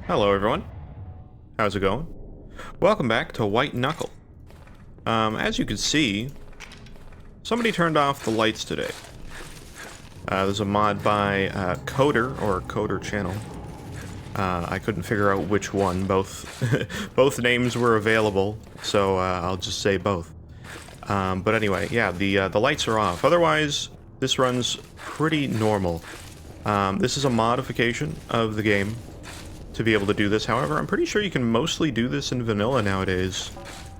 Hello everyone, how's it going? Welcome back to White Knuckle. As you can see, somebody turned off the lights today. There's a mod by Coder, or Coder Channel. I couldn't figure out which one, both both names were available, so I'll just say both. But anyway, yeah, the lights are off. Otherwise, this runs pretty normal. This is a modification of the game to be able to do this. However, I'm pretty sure you can mostly do this in vanilla nowadays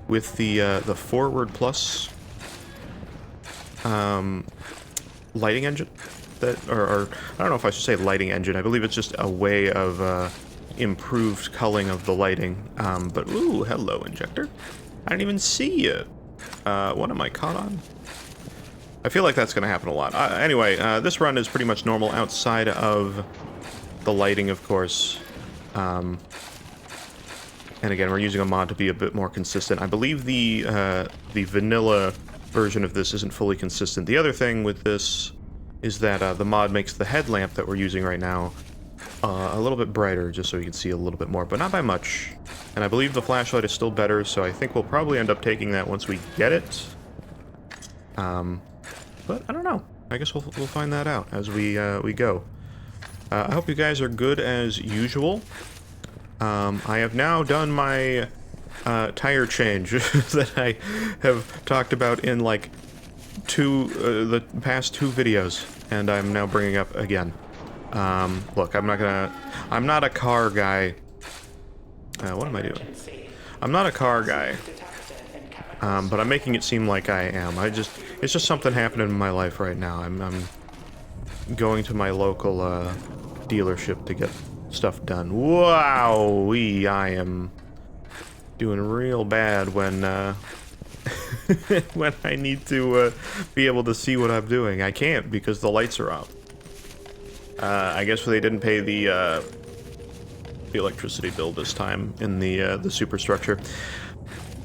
with the forward plus lighting engine. Or I don't know if I should say lighting engine. I believe it's just a way of improved culling of the lighting. But ooh, hello, Injector. I didn't even see you. What am I caught on? I feel like that's going to happen a lot. Anyway, this run is pretty much normal outside of the lighting, of course. And again, we're using a mod to be a bit more consistent. I believe the vanilla version of this isn't fully consistent. The other thing with this is that the mod makes the headlamp that we're using right now a little bit brighter, just so you can see a little bit more, but not by much. And I believe the flashlight is still better, so I think we'll probably end up taking that once we get it. But I don't know. I guess we'll find that out as we go. I hope you guys are good as usual. I have now done my tire change that I have talked about in like the past two videos, and I'm now bringing up again. Look, I'm not a car guy. What am I doing? I'm not a car guy. But I'm making it seem like I am. It's just something happening in my life right now. I'm going to my local dealership to get stuff done. Wow, I am doing real bad when when I need to be able to see what I'm doing. I can't because the lights are off. I guess they didn't pay the electricity bill this time in the superstructure.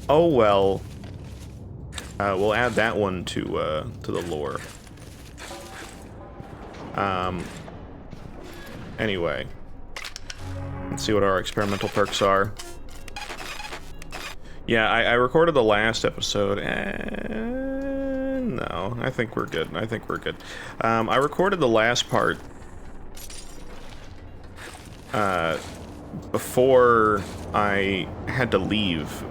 Oh well. We'll add that one to the lore. Anyway, let's see what our experimental perks are. Yeah, I recorded the last episode, and no, I think we're good. I think we're good. I recorded the last part before I had to leave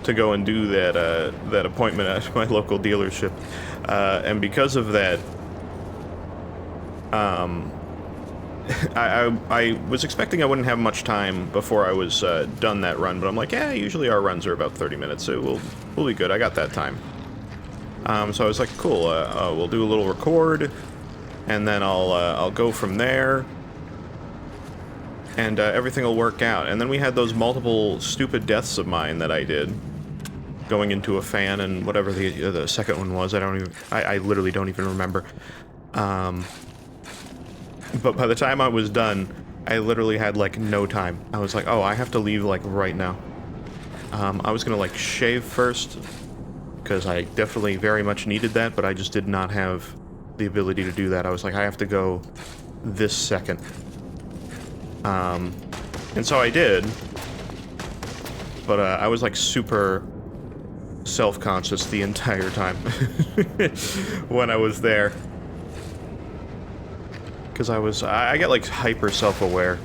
to go and do that appointment at my local dealership, and because of that, I was expecting I wouldn't have much time before I was done that run, but I'm like, yeah, usually our runs are about 30 minutes, so we'll be good. I got that time. So I was like, cool. We'll do a little record, and then I'll go from there, and everything will work out. And then we had those multiple stupid deaths of mine that I did, going into a fan and whatever the second one was. I literally don't even remember. But by the time I was done, I literally had like no time. I was like, oh, I have to leave like right now. I was gonna like shave first, because I definitely very much needed that, but I just did not have the ability to do that. I was like, I have to go this second. And so I did, but I was like super self-conscious the entire time when I was there. Because I get like hyper self-aware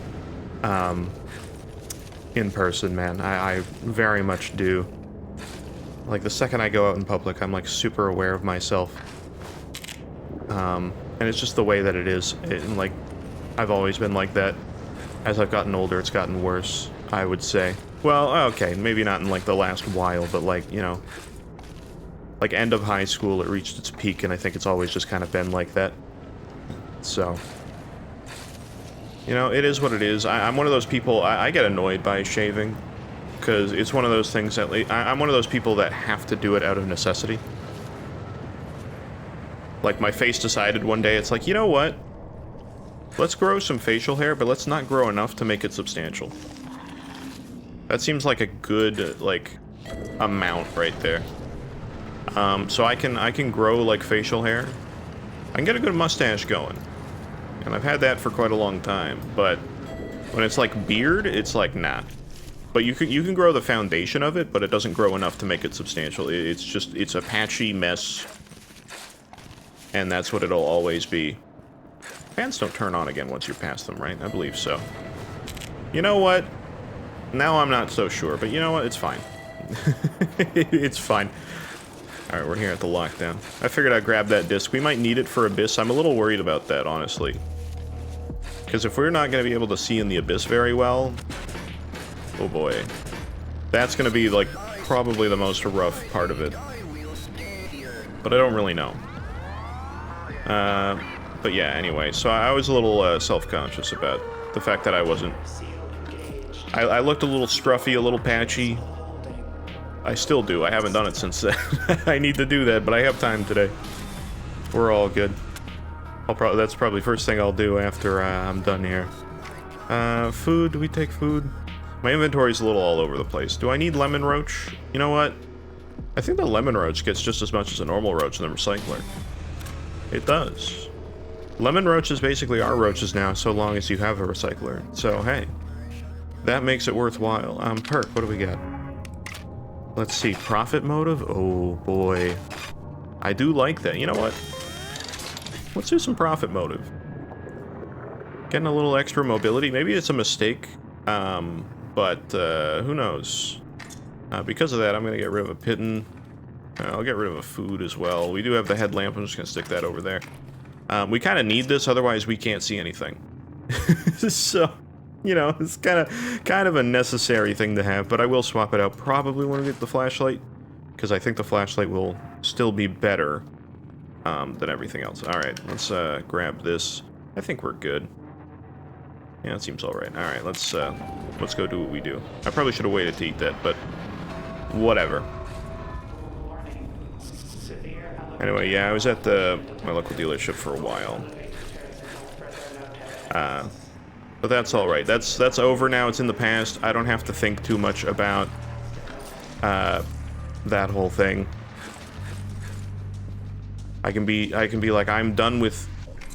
in person, man. I very much do. Like the second I go out in public, I'm like super aware of myself. And it's just the way that it is. And like, I've always been like that. As I've gotten older, it's gotten worse, I would say. Well, okay, maybe not in like the last while, but like, you know, like end of high school, it reached its peak, and I think it's always just kind of been like that. So, you know, it is what it is. I'm one of those people, I get annoyed by shaving, because it's one of those things that, I'm one of those people that have to do it out of necessity. Like, my face decided one day, it's like, you know what? Let's grow some facial hair, but let's not grow enough to make it substantial. That seems like a good, like, amount right there. So I can grow, like, facial hair. I can get a good mustache going. And I've had that for quite a long time, but When it's like beard, it's like, nah. But you can grow the foundation of it, but it doesn't grow enough to make it substantial. It's a patchy mess. And that's what it'll always be. Fans don't turn on again once you're past them, right? I believe so. You know what? Now I'm not so sure, but you know what? It's fine. It's fine. Alright, we're here at the lockdown. I figured I'd grab that disc. We might need it for Abyss. I'm a little worried about that, honestly. Because if we're not going to be able to see in the Abyss very well... Oh boy. That's going to be, like, probably the most rough part of it. But I don't really know. But yeah, anyway. So I was a little self-conscious about the fact that I wasn't... I looked a little scruffy, a little patchy. I still do. I haven't done it since then. I need to do that, but I have time today. We're all good. That's probably the first thing I'll do after I'm done here. Food. Do we take food? My inventory's a little all over the place. Do I need lemon roach? You know what? I think the lemon roach gets just as much as a normal roach in the recycler. It does. Lemon roaches basically are roaches now, so long as you have a recycler. So, hey. That makes it worthwhile. Perk, what do we got? Let's see, profit motive? Oh, boy. I do like that. You know what? Let's do some profit motive. Getting a little extra mobility. Maybe it's a mistake, but who knows? Because of that, I'm going to get rid of a pitten. I'll get rid of a food as well. We do have the headlamp. I'm just going to stick that over there. We kind of need this, otherwise we can't see anything. So... You know, it's kind of a necessary thing to have, but I will swap it out probably when we get the flashlight, because I think the flashlight will still be better than everything else. All right, let's grab this. I think we're good. Yeah, it seems all right. All right, let's go do what we do. I probably should have waited to eat that, but whatever. Anyway, yeah, I was at my local dealership for a while. But that's all right. That's over now. It's in the past. I don't have to think too much about that whole thing. I can be like, I'm done with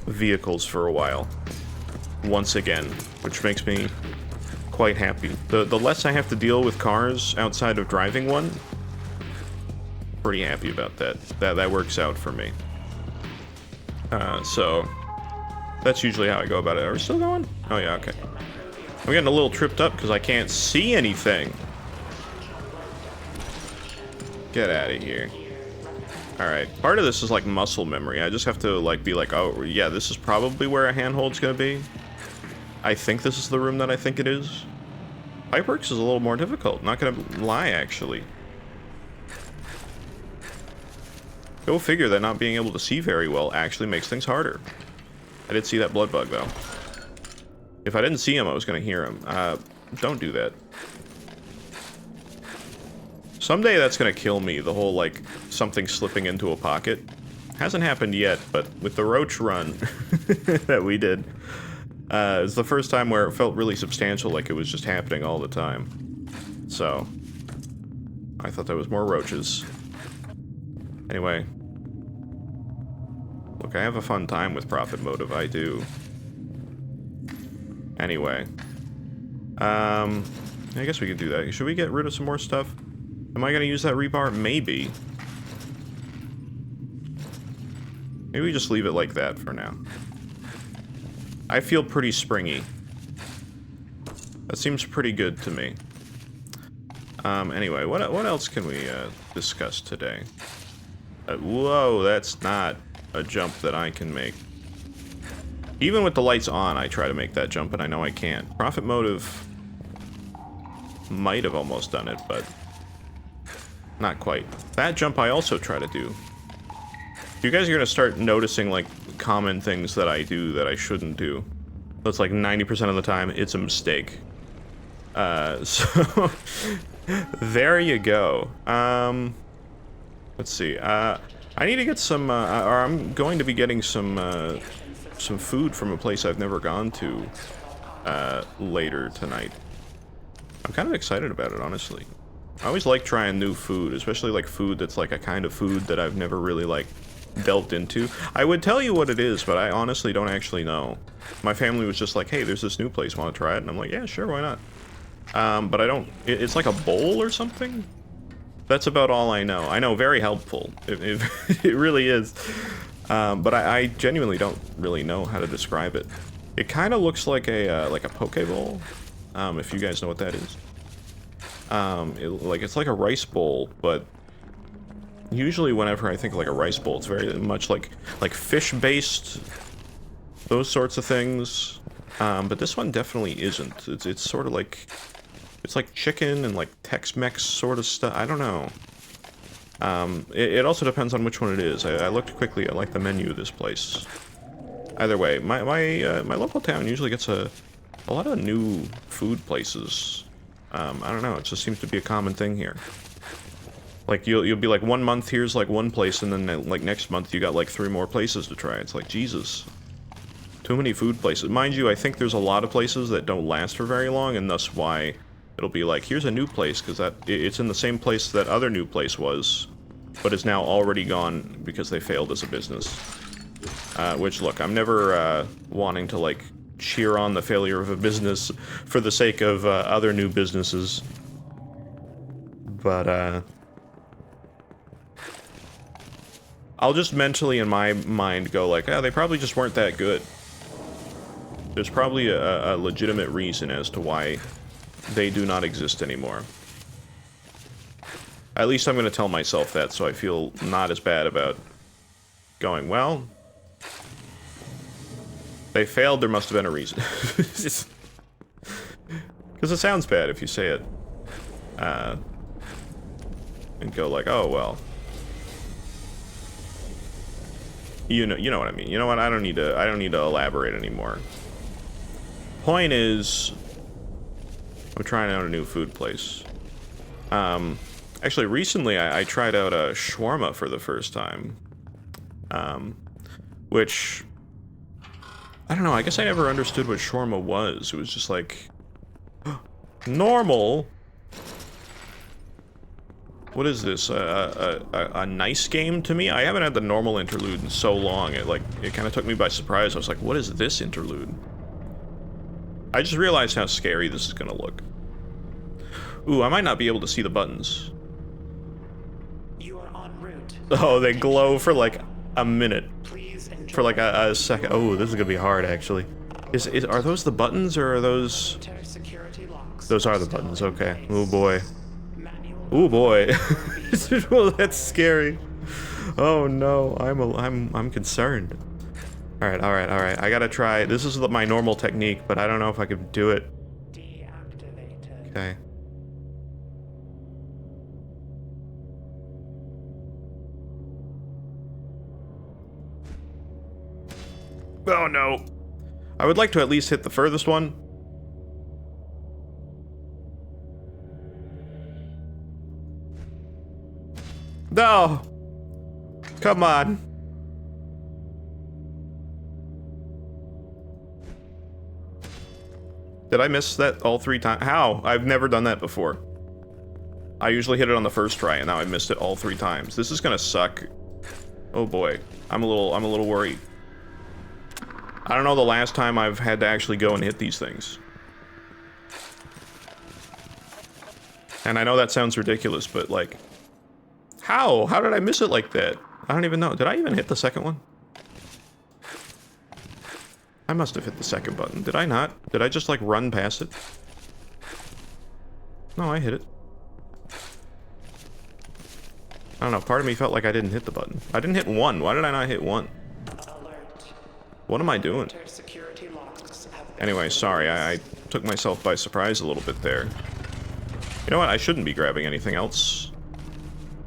vehicles for a while. Once again, which makes me quite happy. The less I have to deal with cars outside of driving one, pretty happy about that. That works out for me. So that's usually how I go about it. Are we still going? Oh yeah, okay. I'm getting a little tripped up because I can't see anything. Get out of here. Alright, part of this is like muscle memory. I just have to like be like, oh yeah, this is probably where a handhold's gonna be. I think this is the room that I think it is. Pipeworks is a little more difficult, not gonna lie actually. Go figure that not being able to see very well actually makes things harder. I did see that blood bug, though. If I didn't see him, I was going to hear him. Don't do that. Someday that's going to kill me, the whole, like, something slipping into a pocket. Hasn't happened yet, but with the roach run that we did, it's the first time where it felt really substantial, like it was just happening all the time. So, I thought there was more roaches. Anyway. Look, I have a fun time with profit motive, I do. Anyway. I guess we could do that. Should we get rid of some more stuff? Am I gonna use that rebar? Maybe. Maybe we just leave it like that for now. I feel pretty springy. That seems pretty good to me. Anyway, what else can we discuss today? Whoa, that's not a jump that I can make. Even with the lights on, I try to make that jump, and I know I can't. Profit motive might have almost done it, but not quite. That jump I also try to do. You guys are going to start noticing, like, common things that I do that I shouldn't do. That's like 90% of the time, it's a mistake. So, there you go. Let's see. I need to get some, or I'm going to be getting some food from a place I've never gone to, later tonight. I'm kind of excited about it, honestly. I always like trying new food, especially, like, food that's, like, a kind of food that I've never really, like, delved into. I would tell you what it is, but I honestly don't actually know. My family was just like, hey, there's this new place, want to try it? And I'm like, yeah, sure, why not? But I don't... It's like a bowl or something? That's about all I know. I know, very helpful. It really is. But I genuinely don't really know how to describe it. It kind of looks like a poke bowl, if you guys know what that is. It's like a rice bowl, but usually whenever I think of like a rice bowl, it's very much like fish-based, those sorts of things. But this one definitely isn't. It's sort of like, it's like chicken and like Tex-Mex sort of stuff. I don't know. It also depends on which one it is. I looked quickly at like the menu of this place. Either way, my local town usually gets a lot of new food places. I don't know, it just seems to be a common thing here. Like, you'll be like, 1 month here's like one place, and then like next month you got like 3 more places to try. It's like, Jesus. Too many food places. Mind you, I think there's a lot of places that don't last for very long, and thus why it'll be like, here's a new place, because it's in the same place that other new place was, but is now already gone because they failed as a business. Which, look, I'm never wanting to like cheer on the failure of a business for the sake of other new businesses. But, I'll just mentally in my mind go like, oh, they probably just weren't that good. There's probably a legitimate reason as to why they do not exist anymore. At least I'm going to tell myself that, so I feel not as bad about going, well, they failed, there must have been a reason. Because it sounds bad if you say it. And go like, oh, well. You know what I mean. You know what? I don't need to elaborate anymore. Point is, I'm trying out a new food place. Actually, recently I tried out a shawarma for the first time. Which, I don't know, I guess I never understood what shawarma was. It was just like, normal? What is this, a nice game to me? I haven't had the normal interlude in so long, it kind of took me by surprise. I was like, what is this interlude? I just realized how scary this is gonna look. Ooh, I might not be able to see the buttons. You are en route. Oh, they glow for like a minute. For like a second. Oh, this is gonna be hard, actually. Are those the buttons, or are those... Those are the buttons, okay. Oh boy. Oh boy. Well, that's scary. Oh no, I'm concerned. Alright. I gotta try. This is my normal technique, but I don't know if I can do it. Okay. Oh no. I would like to at least hit the furthest one. No! Come on. Did I miss that all 3 times? How? I've never done that before. I usually hit it on the first try, and now I missed it all 3 times. This is gonna suck. Oh boy. I'm a little worried. I don't know the last time I've had to actually go and hit these things. And I know that sounds ridiculous, but like... How? How did I miss it like that? I don't even know. Did I even hit the second one? I must have hit the second button. Did I not? Did I just like run past it? No, I hit it. I don't know, part of me felt like I didn't hit the button. I didn't hit 1. Why did I not hit 1? What am I doing? Anyway, sorry, I took myself by surprise a little bit there. You know what? I shouldn't be grabbing anything else.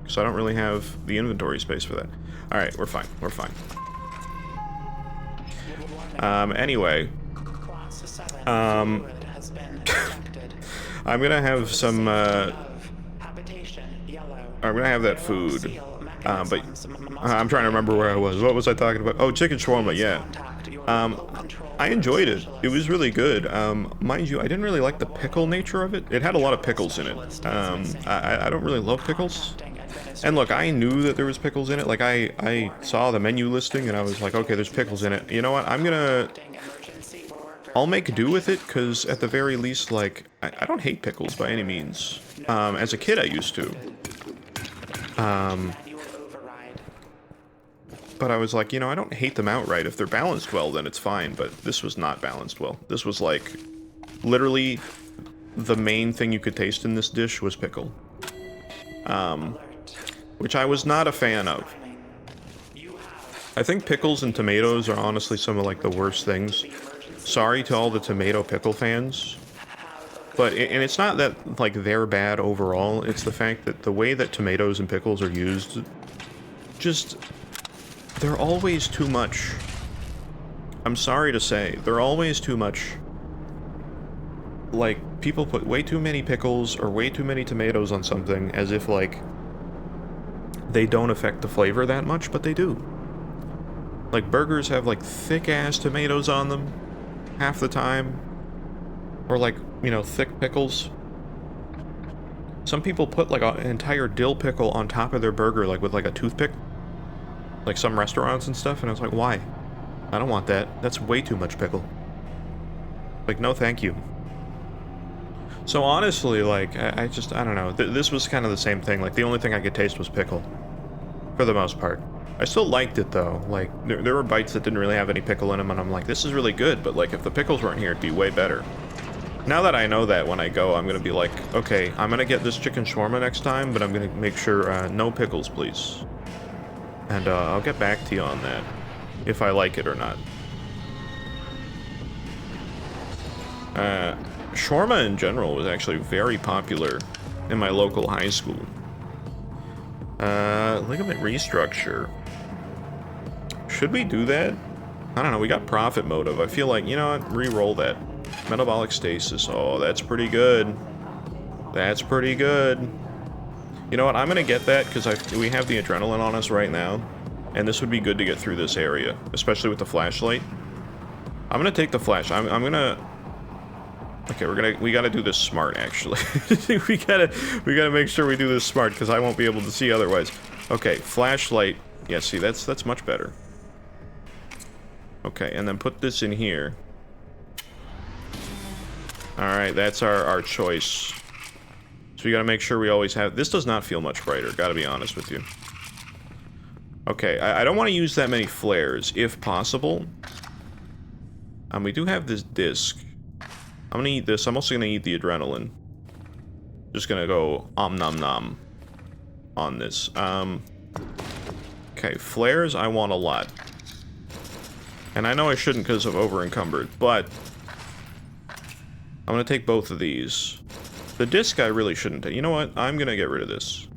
Because I don't really have the inventory space for that. Alright, we're fine. We're fine. Anyway. I'm gonna have some, I'm gonna have that food. But I'm trying to remember where I was. What was I talking about? Oh, chicken shawarma, yeah. I enjoyed it. It was really good. Mind you, I didn't really like the pickle nature of it. It had a lot of pickles in it. I don't really love pickles. And look, I knew that there was pickles in it. Like, I saw the menu listing, and I was like, okay, there's pickles in it. You know what? I'll make do with it, because at the very least, like, I don't hate pickles by any means. As a kid, I used to. But I was like, you know, I don't hate them outright. If they're balanced well, then it's fine. But this was not balanced well. This was, like, literally the main thing you could taste in this dish was pickle. Which I was not a fan of. I think pickles and tomatoes are honestly some of, like, the worst things. Sorry to all the tomato pickle fans. But, and it's not that, like, they're bad overall. It's the fact that the way that tomatoes and pickles are used, just, they're always too much. I'm sorry to say, they're always too much. Like, people put way too many pickles or way too many tomatoes on something as if, like, they don't affect the flavor that much, but they do. Like, burgers have, like, thick-ass tomatoes on them half the time. Or, like, you know, thick pickles. Some people put, like, an entire dill pickle on top of their burger, like, with, like, a toothpick. Like, some restaurants and stuff, and I was like, why? I don't want that. That's way too much pickle. Like, no thank you. So honestly, like, I don't know. This was kind of the same thing. Like, the only thing I could taste was pickle. For the most part. I still liked it, though. Like, there were bites that didn't really have any pickle in them, and I'm like, this is really good, but, like, if the pickles weren't here, it'd be way better. Now that I know that, when I go, I'm gonna be like, okay, I'm gonna get this chicken shawarma next time, but I'm gonna make sure, no pickles, please. And, I'll get back to you on that. If I like it or not. Shawarma in general was actually very popular in my local high school. Ligament restructure. Should we do that? I don't know, we got profit motive. I feel like, you know what, re-roll that. Metabolic stasis. Oh, that's pretty good. That's pretty good. You know what, I'm gonna get that because we have the adrenaline on us right now. And this would be good to get through this area, especially with the flashlight. I'm gonna take the flash. I'm gonna... Okay, we gotta do this smart, actually. we gotta make sure we do this smart, because I won't be able to see otherwise. Okay, flashlight. Yeah, see, that's much better. Okay, and then put this in here. Alright, that's our choice. So we gotta make sure we always have... This does not feel much brighter, gotta be honest with you. Okay, I don't want to use that many flares, if possible. We do have this disc. I'm gonna eat this. I'm also gonna eat the adrenaline. Just gonna go om nom nom on this. Okay, flares I want a lot. And I know I shouldn't because of over-encumbered, but I'm gonna take both of these. The disc I really shouldn't take. You know what? I'm gonna get rid of this.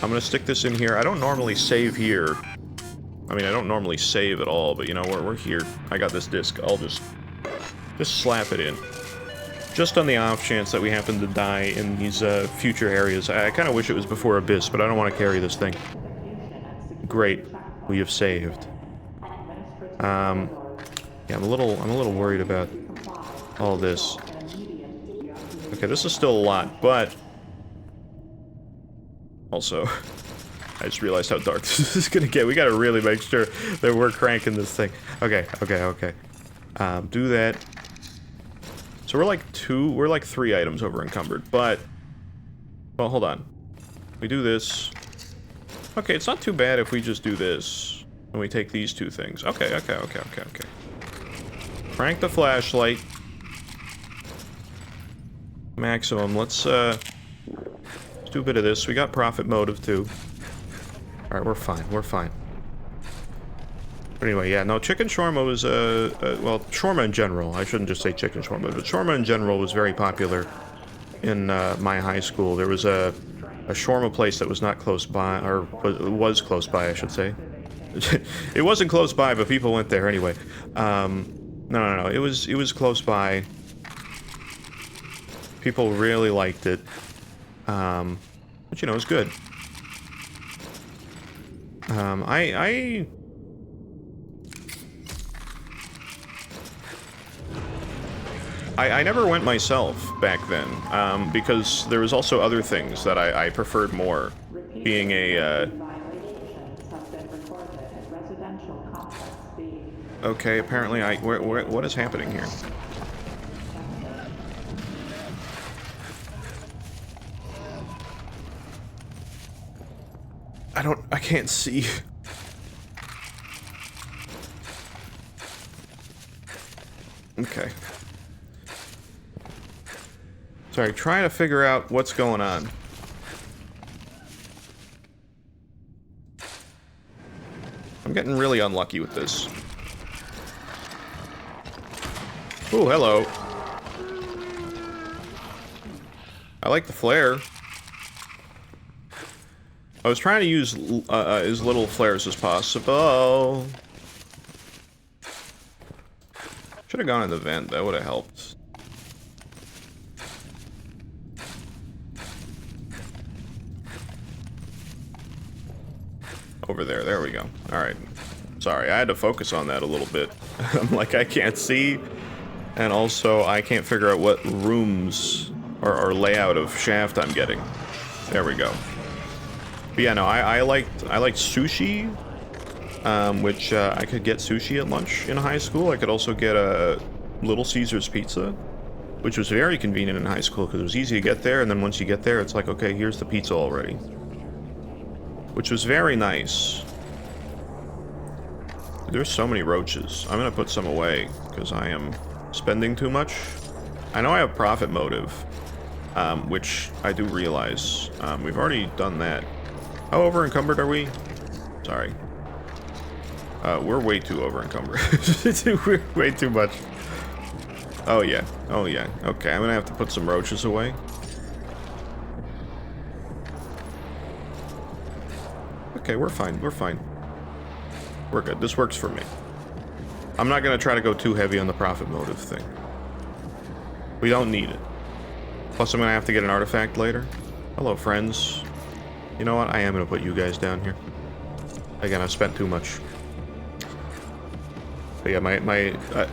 I'm gonna stick this in here. I don't normally save here. I mean, I don't normally save at all, but you know, we're here. I got this disc. I'll just slap it in. Just on the off chance that we happen to die in these future areas. I kind of wish it was before Abyss, but I don't want to carry this thing. Great. We have saved. Yeah, I'm a little worried about all this. Okay, this is still a lot, but also, I just realized how dark this is gonna get. We gotta really make sure that we're cranking this thing. Okay. Do that. So we're like 3 items over encumbered, but... Well, hold on. We do this. Okay, it's not too bad if we just do this. And we take these 2 things. Okay. Crank the flashlight. Maximum. Let's do a bit of this. We got profit motive, too. Alright, we're fine. But anyway, yeah, no, chicken shawarma was, well, shawarma in general. I shouldn't just say chicken shawarma, but shawarma in general was very popular in my high school. There was a shawarma place that was not close by, or was close by, I should say. It wasn't close by, but people went there anyway. No, it was close by. People really liked it. But, you know, it was good. I never went myself back then, because there was also other things that I preferred more. Being a, Okay, apparently what is happening here? I can't see. Okay. Sorry, trying to figure out what's going on. I'm getting really unlucky with this. Ooh, hello. I like the flare. I was trying to use as little flares as possible. Should have gone in the vent, that would have helped. Over there we go. Alright. Sorry, I had to focus on that a little bit. I'm like, I can't see, and also I can't figure out what rooms or layout of shaft I'm getting. There we go. But yeah, no, I liked sushi, which I could get sushi at lunch in high school. I could also get a Little Caesar's pizza, which was very convenient in high school because it was easy to get there, and then once you get there, it's like, okay, here's the pizza already. Which was very nice. There's so many roaches. I'm gonna put some away because I am spending too much. I know I have profit motive, which I do realize. We've already done that. How over encumbered are we? Sorry. We're way too over encumbered. We're way too much. Oh yeah. Oh yeah. Okay, I'm gonna have to put some roaches away. Okay, we're fine. We're fine. We're good. This works for me. I'm not gonna try to go too heavy on the profit motive thing. We don't need it. Plus, I'm gonna have to get an artifact later. Hello, friends. You know what? I am gonna put you guys down here. Again, I've spent too much. But yeah,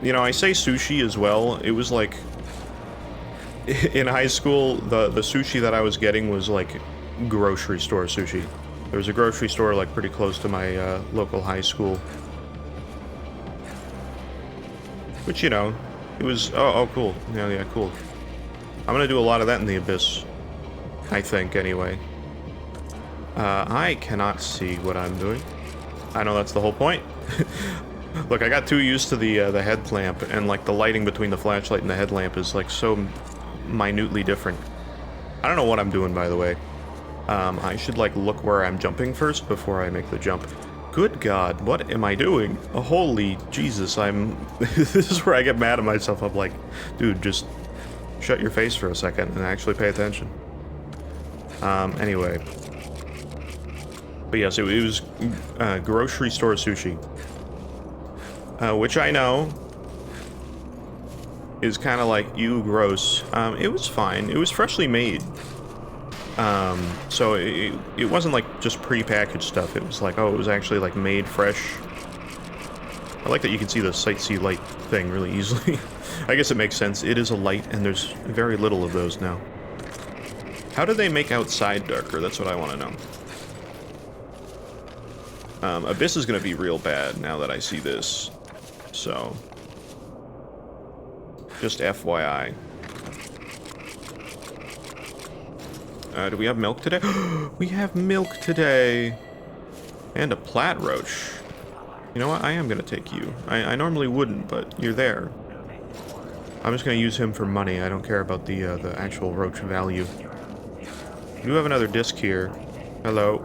you know, I say sushi as well. It was like in high school, the sushi that I was getting was like grocery store sushi. There was a grocery store like pretty close to my local high school, which, you know, it was oh cool. Yeah, cool. I'm gonna do a lot of that in the Abyss, I think, anyway. I cannot see what I'm doing. I know that's the whole point. Look, I got too used to the headlamp, and like the lighting between the flashlight and the headlamp is like so minutely different. I don't know what I'm doing, by the way. I should like look where I'm jumping first before I make the jump. Good God, what am I doing? Oh, holy Jesus, this is where I get mad at myself. I'm like, dude, just shut your face for a second and actually pay attention. Anyway. But yes, it was grocery store sushi. Which I know is kind of like, ew, gross. It was fine. It was freshly made. So it wasn't like just pre-packaged stuff. It was like, oh, it was actually like made fresh. I like that you can see the sightsee light thing really easily. I guess it makes sense. It is a light, and there's very little of those now. How do they make outside darker? That's what I want to know. Abyss is going to be real bad now that I see this. So, just FYI. Do we have milk today? We have milk today! And a plat roach. You know what? I am gonna take you. I normally wouldn't, but you're there. I'm just gonna use him for money. I don't care about the actual roach value. We do have another disc here. Hello.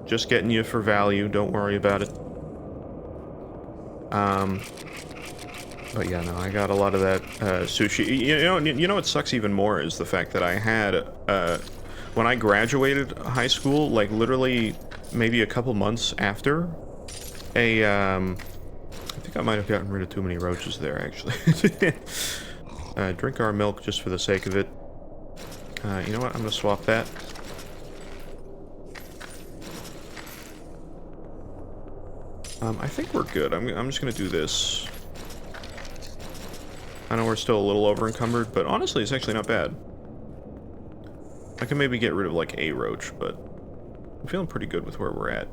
Just getting you for value. Don't worry about it. But yeah, no, I got a lot of that sushi. You know what sucks even more is the fact that I had, when I graduated high school, like literally maybe a couple months after, I think I might have gotten rid of too many roaches there, actually. Drink our milk just for the sake of it. You know what? I'm gonna swap that. I think we're good. I'm just gonna do this. I know we're still a little over encumbered, but honestly, it's actually not bad. I can maybe get rid of like a roach, but I'm feeling pretty good with where we're at.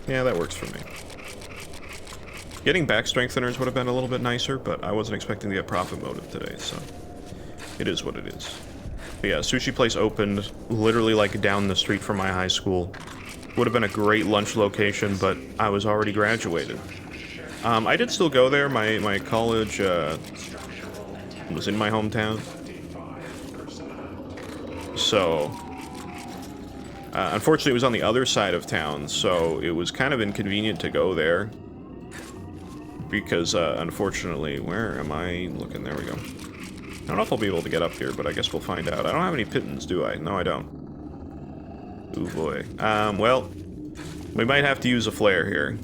Yeah, that works for me. Getting back strengtheners would have been a little bit nicer, but I wasn't expecting to get profit motive today, so it is what it is. But yeah, sushi place opened literally like down the street from my high school. Would have been a great lunch location, but I was already graduated. I did still go there. My college was in my hometown. So, unfortunately, it was on the other side of town, so it was kind of inconvenient to go there. Because, unfortunately, where am I looking? There we go. I don't know if I'll be able to get up here, but I guess we'll find out. I don't have any pittons, do I? No, I don't. Ooh, boy. Well, we might have to use a flare here.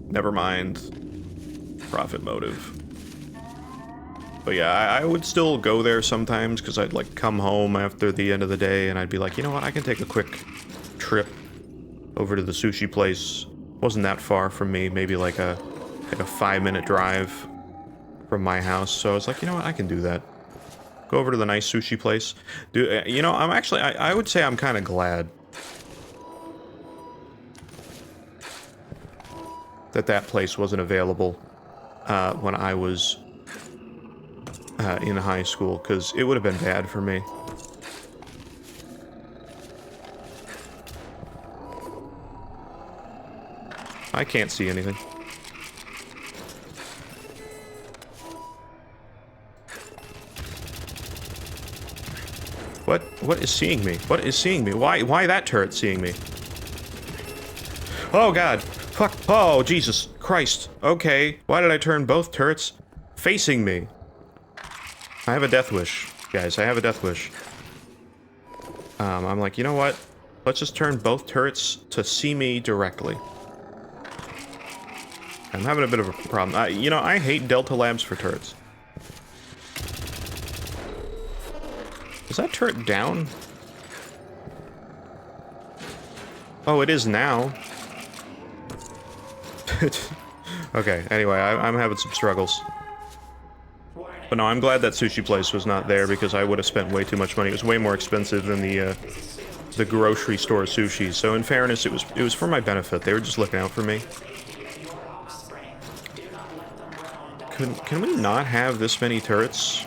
Never mind. Profit motive. But yeah, I would still go there sometimes, because I'd, like, come home after the end of the day, and I'd be like, you know what, I can take a quick trip over to the sushi place. Wasn't that far from me, maybe like a 5-minute drive from my house, so I was like, you know what, I can do that. Go over to the nice sushi place. You know, I'm actually, I would say I'm kind of glad that that place wasn't available when I was in high school, because it would have been bad for me. I can't see anything. What is seeing me? What is seeing me? Why that turret seeing me? Oh god. Fuck. Oh, Jesus Christ. Okay. Why did I turn both turrets facing me? I have a death wish, guys. I have a death wish. I'm like, you know what? Let's just turn both turrets to see me directly. I'm having a bit of a problem. You know, I hate Delta Labs for turrets. Is that turret down? Oh, it is now. Okay, anyway, I'm having some struggles. But no, I'm glad that sushi place was not there, because I would have spent way too much money. It was way more expensive than the grocery store sushi. So in fairness, it was for my benefit. They were just looking out for me. Can we not have this many turrets?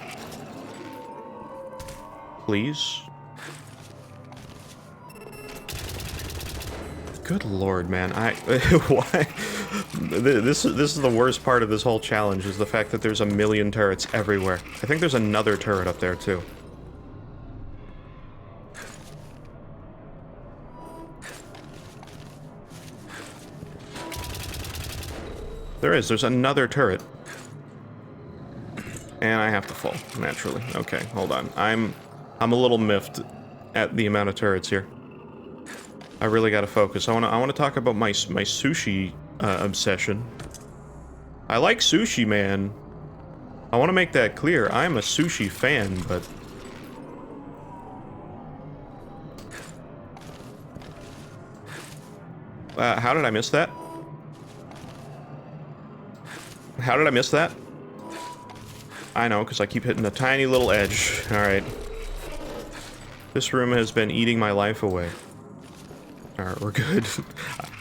Please? Good lord, man. Why? This is the worst part of this whole challenge, is the fact that there's a million turrets everywhere. I think there's another turret up there, too. There's another turret. And I have to fall, naturally. Okay, hold on. I'm a little miffed at the amount of turrets here. I really gotta focus. I wanna talk about my sushi obsession. I like sushi, man. I want to make that clear. I'm a sushi fan, but how did I miss that? How did I miss that? I know, because I keep hitting a tiny little edge. Alright. This room has been eating my life away. Alright, we're good.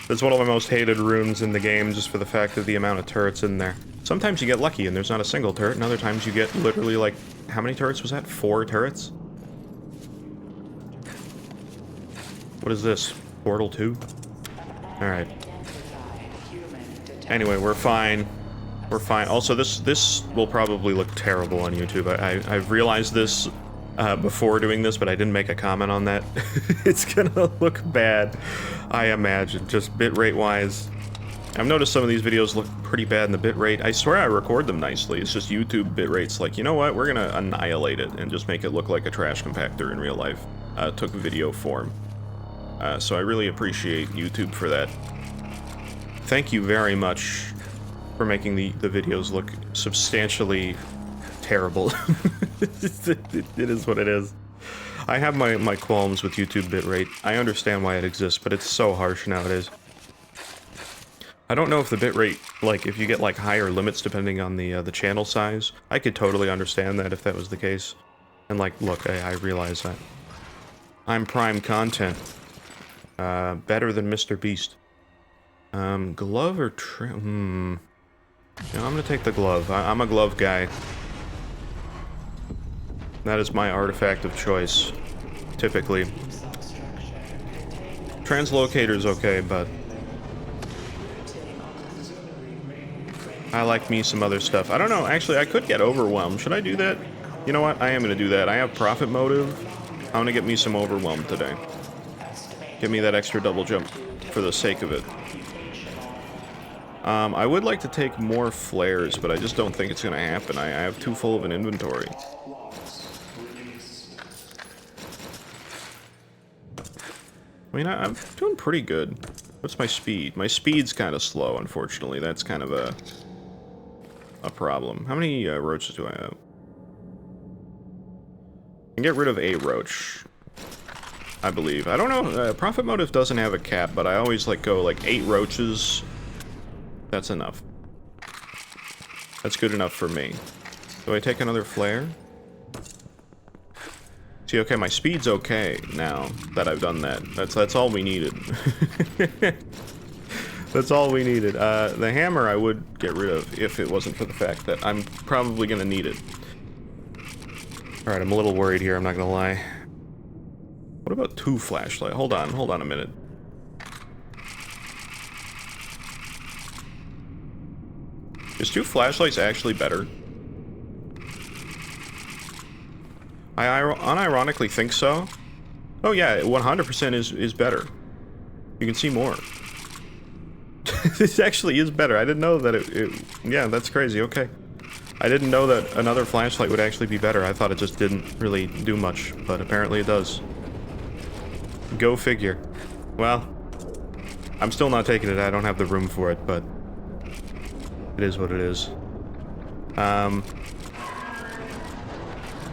It's one of my most hated rooms in the game, just for the fact of the amount of turrets in there. Sometimes you get lucky and there's not a single turret, and other times you get literally, like, how many turrets was that? 4 turrets? What is this? Portal 2? Alright. Anyway, we're fine. We're fine. Also, this will probably look terrible on YouTube. I've realized this before doing this, but I didn't make a comment on that. It's gonna look bad, I imagine, just bitrate wise. I've noticed some of these videos look pretty bad in the bitrate. I swear I record them nicely. It's just YouTube bitrate's like, you know what? We're gonna annihilate it and just make it look like a trash compactor in real life. Took video form. So I really appreciate YouTube for that. Thank you very much for making the videos look substantially terrible. It is what it is. I have my qualms with YouTube bitrate. I understand why it exists, but it's so harsh nowadays. I don't know if the bitrate, like, if you get, like, higher limits depending on the channel size. I could totally understand that if that was the case. And, like, look, I realize that. I'm prime content. Better than Mr. Beast. Glove or trim? No, I'm gonna take the glove. I'm a glove guy. That is my artifact of choice, typically. Translocator's okay, but I like me some other stuff. I don't know, actually, I could get overwhelmed. Should I do that? You know what? I am gonna do that. I have profit motive. I'm gonna get me some overwhelmed today. Give me that extra double jump for the sake of it. I would like to take more flares, but I just don't think it's gonna happen. I have too full of an inventory. I mean, I'm doing pretty good. What's my speed? My speed's kind of slow, unfortunately. That's kind of a problem. How many roaches do I have? I can get rid of a roach, I believe. I don't know. Profit motive doesn't have a cap, but I always like go like 8 roaches. That's enough. That's good enough for me. Do I take another flare? See, okay, my speed's okay now that I've done that. That's all we needed. That's all we needed. The hammer I would get rid of if it wasn't for the fact that I'm probably gonna need it. Alright, I'm a little worried here, I'm not gonna lie. What about 2 flashlights? Hold on a minute. Is 2 flashlights actually better? I unironically think so. Oh yeah, 100% is better. You can see more. This actually is better. I didn't know that it... Yeah, that's crazy, okay. I didn't know that another flashlight would actually be better. I thought it just didn't really do much, but apparently it does. Go figure. Well, I'm still not taking it. I don't have the room for it, but... It is what it is.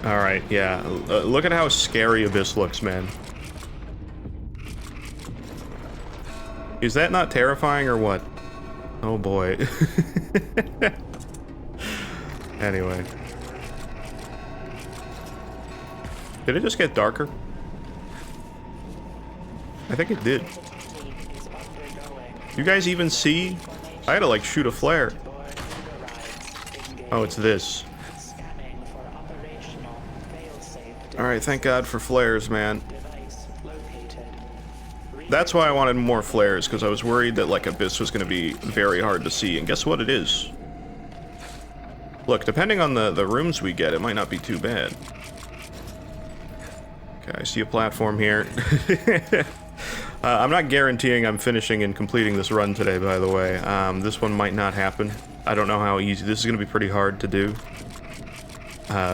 Alright, yeah. Look at how scary Abyss looks, man. Is that not terrifying or what? Oh boy. Anyway. Did it just get darker? I think it did. You guys even see? I had to like shoot a flare. Oh, it's this. Alright, thank God for flares, man. That's why I wanted more flares, because I was worried that, like, Abyss was going to be very hard to see, and guess what it is? Look, depending on the rooms we get, it might not be too bad. Okay, I see a platform here. I'm not guaranteeing I'm finishing and completing this run today, by the way. This one might not happen. I don't know how easy. This is going to be pretty hard to do.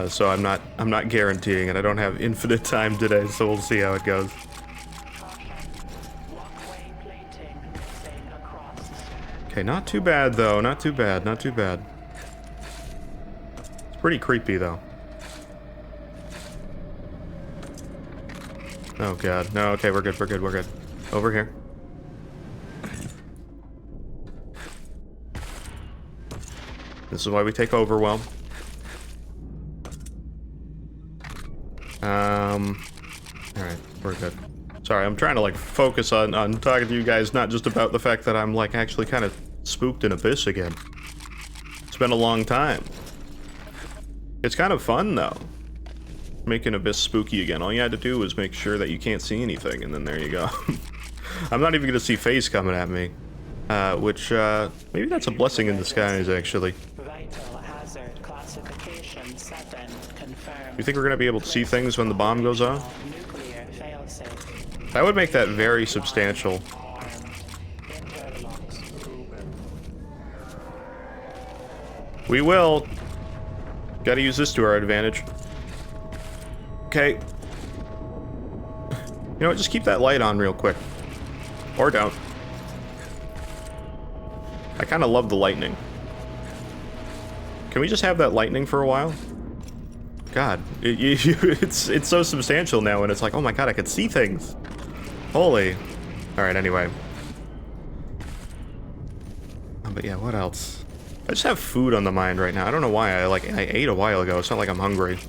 So I'm not guaranteeing it. I don't have infinite time today, so we'll see how it goes. Okay, not too bad though. Not too bad. Not too bad. It's pretty creepy though. Oh god. No, okay, we're good. We're good. We're good. Over here. This is why we take overwhelm. Alright, we're good. Sorry, I'm trying to, like, focus on talking to you guys, not just about the fact that I'm, like, actually kind of spooked in Abyss again. It's been a long time. It's kind of fun, though. Making Abyss spooky again. All you had to do was make sure that you can't see anything, and then there you go. I'm not even gonna see face coming at me. Which, maybe that's a blessing in disguise, actually. You think we're gonna be able to see things when the bomb goes off? That would make that very substantial. We will. Gotta use this to our advantage. Okay. You know what, just keep that light on real quick. Or don't. I kind of love the lightning. Can we just have that lightning for a while? God, it's so substantial now, and it's like, oh my god, I could see things. Holy. Alright, anyway. But yeah, what else? I just have food on the mind right now. I don't know why. I ate a while ago. It's not like I'm hungry.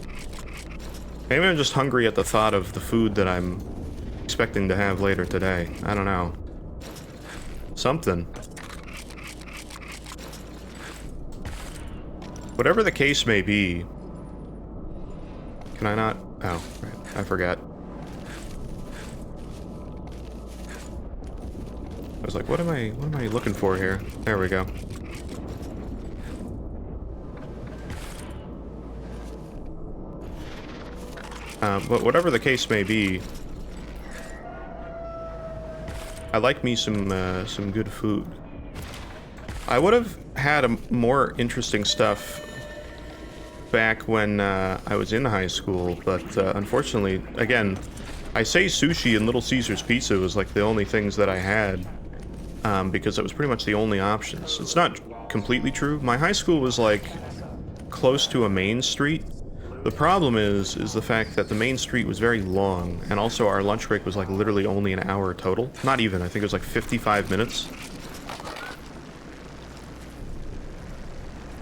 Maybe I'm just hungry at the thought of the food that I'm expecting to have later today. I don't know. Something. Whatever the case may be. Can I not? Oh, right. I forgot. I was like, what am I looking for here? There we go. But whatever the case may be, I like me some good food. I would have had a more interesting stuff back when I was in high school, but unfortunately, again, I say sushi and Little Caesar's Pizza was like the only things that I had, because it was pretty much the only options. It's not completely true. My high school was like close to a main street. The problem is the fact that the main street was very long, and also our lunch break was like literally only an hour total. Not even, I think it was like 55 minutes.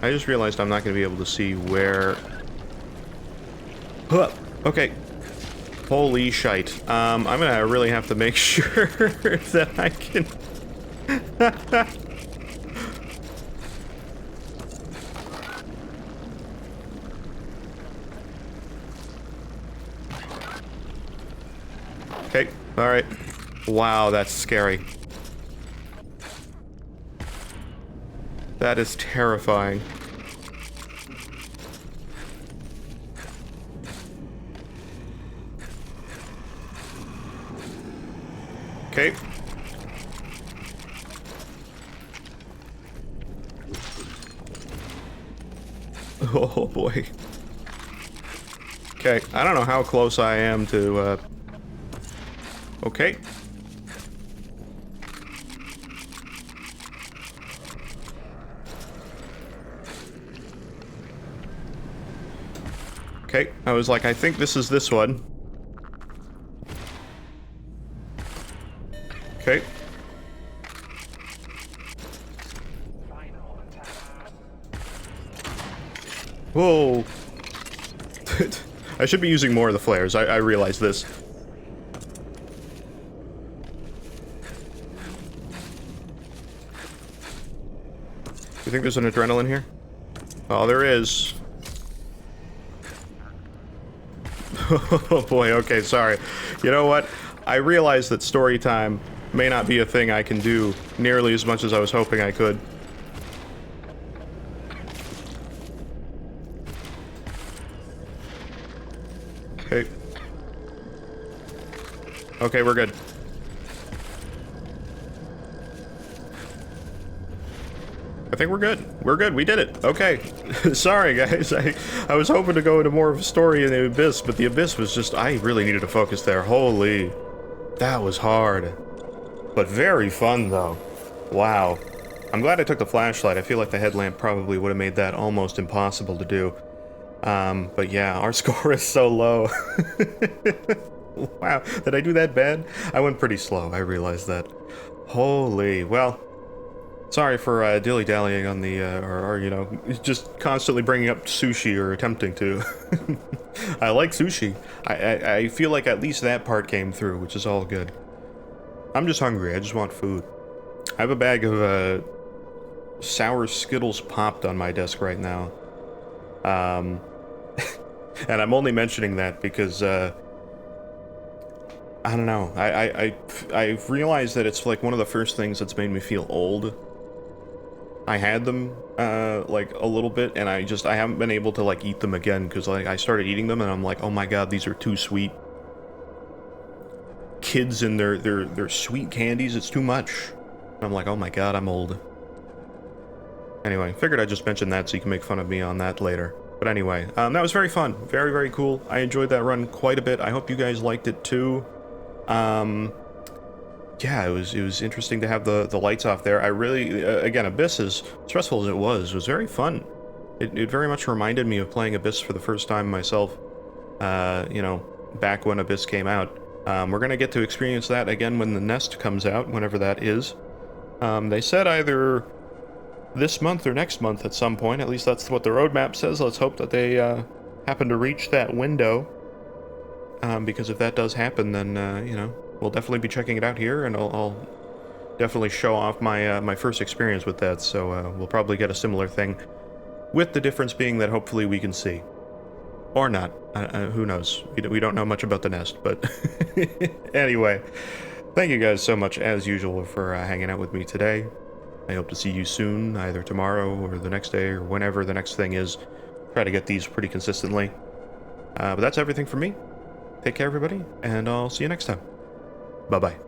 I just realized I'm not going to be able to see where... Huh, okay. Holy shite. I'm gonna really have to make sure that I can... Okay, alright. Wow, that's scary. That is terrifying. Okay. Oh boy. Okay, I don't know how close I am to, Okay. Okay, I was like, I think this is this one. Okay. Whoa. I should be using more of the flares. I realize this. You think there's an adrenaline here? Oh, there is. Oh boy, okay, sorry. You know what? I realize that story time may not be a thing I can do nearly as much as I was hoping I could. Okay. Okay, we're good. I think we're good. We're good. We did it. Okay. Sorry, guys. I was hoping to go into more of a story in the Abyss, but the Abyss was just... I really needed to focus there. Holy. That was hard. But very fun, though. Wow. I'm glad I took the flashlight. I feel like the headlamp probably would have made that almost impossible to do. But yeah, our score is so low. Wow. Did I do that bad? I went pretty slow. I realized that. Holy. Well... Sorry for dilly-dallying on the, or, you know, just constantly bringing up sushi or attempting to. I like sushi. I feel like at least that part came through, which is all good. I'm just hungry. I just want food. I have a bag of sour Skittles Popped on my desk right now. And I'm only mentioning that because, I don't know. I've realized that it's like one of the first things that's made me feel old. I had them, like, a little bit, and I haven't been able to, like, eat them again, because, like, I started eating them, and I'm like, oh my god, these are too sweet. Kids and their sweet candies, it's too much. And I'm like, oh my god, I'm old. Anyway, figured I'd just mention that so you can make fun of me on that later. But anyway, that was very fun. Very, very cool. I enjoyed that run quite a bit. I hope you guys liked it, too. Yeah, it was interesting to have the lights off there. I really, again, Abyss, as stressful as it was very fun. It very much reminded me of playing Abyss for the first time myself, you know, back when Abyss came out. We're gonna get to experience that again when the Nest comes out, whenever that is. They said either this month or next month at some point. At least that's what the roadmap says. Let's hope that they happen to reach that window. Because if that does happen, then, you know, we'll definitely be checking it out here, and I'll definitely show off my my first experience with that, so we'll probably get a similar thing, with the difference being that hopefully we can see. Or not. Who knows? We don't know much about the nest, but anyway, thank you guys so much, as usual, for hanging out with me today. I hope to see you soon, either tomorrow or the next day, or whenever the next thing is. Try to get these pretty consistently. But that's everything from me. Take care, everybody, and I'll see you next time. Bye-bye.